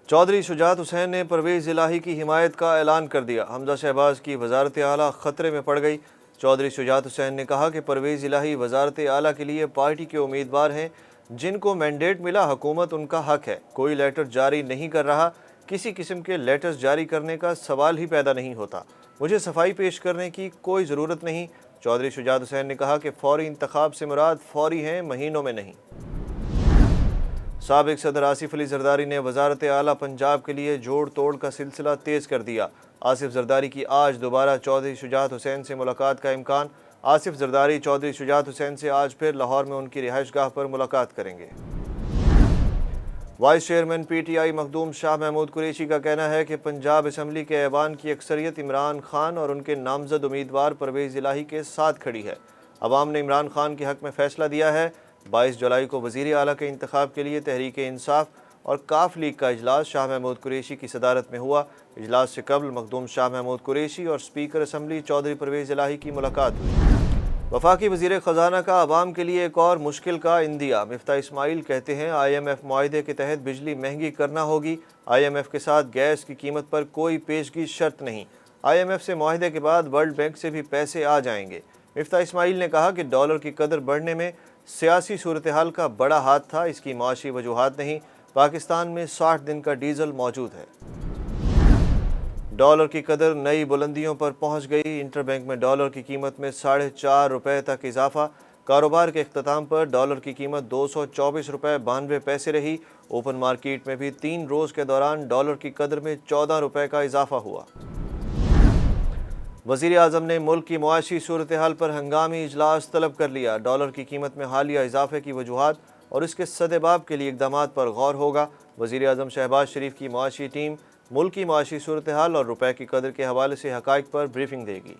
चौधरी शुजात हुसैन ने परवेज़ इलाही की हिमायत का ऐलान कर दिया। हमजा शहबाज की वजारत आला खतरे में पड़ गई। चौधरी शुजात हुसैन ने कहा कि परवेज़ इलाही वजारत आला के लिए पार्टी के उम्मीदवार हैं। जिनको मैंडेट मिला, हुकूमत उनका हक है। कोई लेटर जारी नहीं कर रहा। किसी किस्म के लेटर्स जारी करने का सवाल ही पैदा नहीं होता। मुझे सफाई पेश करने की कोई ज़रूरत नहीं। चौधरी शुजात हुसैन ने कहा कि फौरी इंतखाब से मुराद फौरी हैं, महीनों में नहीं। साबिक सदर आसिफ अली जरदारी ने वजारत आला पंजाब के लिए जोड़ तोड़ का सिलसिला तेज़ कर दिया। आसिफ जरदारी की आज दोबारा चौधरी शुजात हुसैन से मुलाकात का इम्कान। आसिफ जरदारी चौधरी शुजात हुसैन से आज फिर लाहौर में उनकी रिहाइश गाह पर मुलाकात करेंगे। Vice chairman PTI Makhdoom Shah Mahmood Qureshi का कहना है कि पंजाब असम्बली के ऐवान की अक्सरियत इमरान खान और उनके नामजद उम्मीदवार परवेज़ इलाही के साथ खड़ी है। अवाम ने इमरान खान के हक में फैसला दिया है। 22 जुलाई को वज़ीर आला के इंतखाब के लिए तहरीक इंसाफ और काफ लीग का इजलास शाह महमूद कुरैशी की सदारत में हुआ। इजलास से कबल मखदूम शाह महमूद कुरैशी और स्पीकर असम्बली चौधरी परवेज़ इलाही की मुलाकात हुई। वफाकी वज़ीर ख़जाना का अवाम के लिए एक और मुश्किल का इंदिया। मिफ्ताह इस्माइल कहते हैं IMF मुआहदे के तहत बिजली महंगी करना होगी। IMF के साथ गैस की कीमत पर कोई पेशगी शर्त नहीं। IMF से मुआहदे के बाद वर्ल्ड बैंक से भी पैसे आ जाएंगे। मिफ्ताह इस्माइल ने कहा कि डॉलर की कदर बढ़ने में सियासी सूरत हाल का बड़ा हाथ था, इसकी माशी वजूहात नहीं। पाकिस्तान में 60 दिन का डीजल मौजूद है। डॉलर की कदर नई बुलंदियों पर पहुंच गई। इंटरबैंक में डॉलर की कीमत में 4.5 रुपये तक इजाफा। कारोबार के इख्तिताम पर डॉलर की कीमत 224 रुपये 92 पैसे रही। ओपन मार्केट में भी 3 रोज़ के दौरान डॉलर की कदर में 14 रुपये का इजाफा हुआ। वज़ीर आज़म ने मुल्क की मुआशी सूरत हाल पर हंगामी इजलास तलब कर लिया। डॉलर की कीमत में हालिया इजाफे की वजूहात और इसके सदेबाब के लिए इक़दामात पर गौर होगा। वज़ीर आज़म शहबाज शरीफ की मुआशी टीम मुल्क की मुआशी सूरत हाल और रुपए की कदर के हवाले से हक़ाइक़ पर ब्रीफिंग देगी।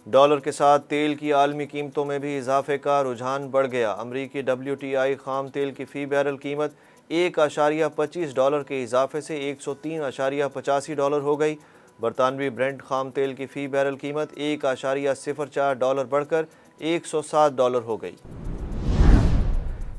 डॉलर के साथ तेल की आलमी कीमतों में भी इजाफे का रुझान बढ़ गया। अमरीकी WTI खाम तेल की फ़ी बैरल कीमत $1.25 के इजाफे से $103.85 हो गई। बरतानवी ब्रेंट खाम तेल की फ़ी बैरल कीमत $1.04 बढ़कर $107 हो गई।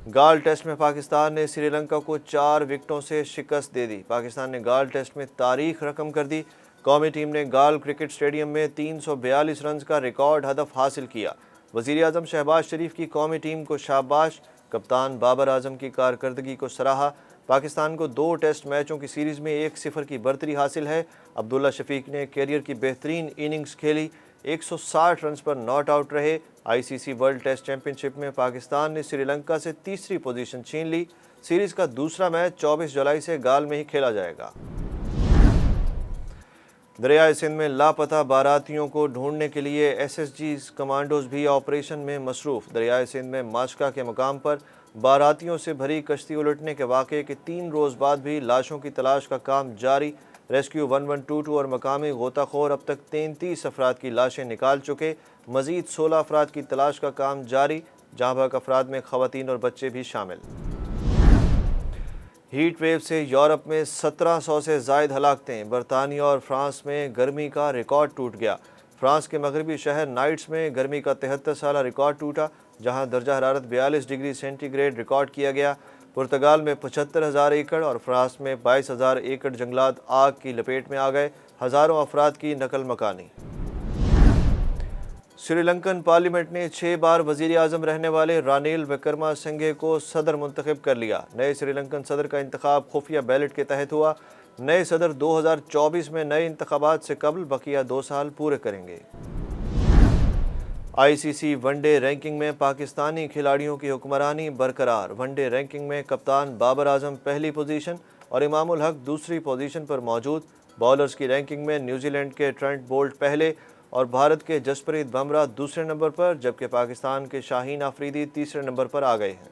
गाल टेस्ट में पाकिस्तान ने श्रीलंका को 4 विकेटों से शिकस्त दे दी। पाकिस्तान ने गाल टेस्ट में तारीख रकम कर दी। कौमी टीम ने गाल क्रिकेट स्टेडियम में 342 रन का रिकॉर्ड हदफ हासिल किया। वज़ीर आज़म शहबाज शरीफ की कौमी टीम को शाबाश। कप्तान बाबर आजम की कारकर्दगी को सराहा। पाकिस्तान को 2 टेस्ट मैचों की सीरीज़ में 1-0 की बर्तरी हासिल है। अब्दुल्ला शफीक ने कैरियर की बेहतरीन इनिंग्स खेली। 160 रन पर नॉट आउट रहे। ICC वर्ल्ड टेस्ट चैंपियनशिप में पाकिस्तान ने श्रीलंका से तीसरी पोजीशन छीन ली। सीरीज़ का दूसरा मैच 24 जुलाई से गाल में ही खेला जाएगा। दरियाए सिंध में लापता बारातियों को ढूंढने के लिए SSG कमांडोज भी ऑपरेशन में मसरूफ़। दरियाए सिंध में माशका के मुकाम पर बारातियों से भरी कश्ती उलटने के वाक़े के 3 रोज़ बाद भी लाशों की तलाश का काम जारी। रेस्क्यू 1122 और मकामी गोताखोर अब तक 33 अफराद की लाशें निकाल चुके। मज़ीद 16 अफराद की तलाश का काम जारी, जहाँ बहक अफराद में ख़वातीन और बच्चे भी शामिल। हीट वेव से यूरोप में 1700 से ज़ायद हलाकतें। बरतानिया और फ्रांस में गर्मी का रिकॉर्ड टूट गया। फ्रांस के मगरबी शहर नाइट्स में गर्मी का 73 साला रिकॉर्ड टूटा, जहाँ दर्जा हरारत 42 डिग्री सेंटीग्रेड रिकॉर्ड किया गया। पुर्तगाल में 75,000 एकड़ और फ्रांस में 22,000 एकड़ जंगलात आग की लपेट में आ गए। हज़ारों अफराद की नकल मकानी। श्रीलंकन पार्लियामेंट ने 6 बार वज़ीर आज़म रहने वाले रानिल विक्रमासिंघे को सदर मुंतखब कर लिया। नए श्रीलंकन सदर का इंतखाब खुफिया बैलेट के तहत हुआ। नए सदर 2024 में नए इंतखाबात से कबल बकिया 2 साल पूरे करेंगे। ICC वनडे रैंकिंग में पाकिस्तानी खिलाड़ियों की हुक्मरानी बरकरार। वनडे रैंकिंग में कप्तान बाबर आजम पहली पोजीशन और इमामुल हक दूसरी पोजीशन पर मौजूद। बॉलर्स की रैंकिंग में न्यूजीलैंड के ट्रेंट बोल्ट पहले और भारत के जसप्रीत बुमराह दूसरे नंबर पर, जबकि पाकिस्तान के शाहीन आफरीदी तीसरे नंबर पर आ गए हैं।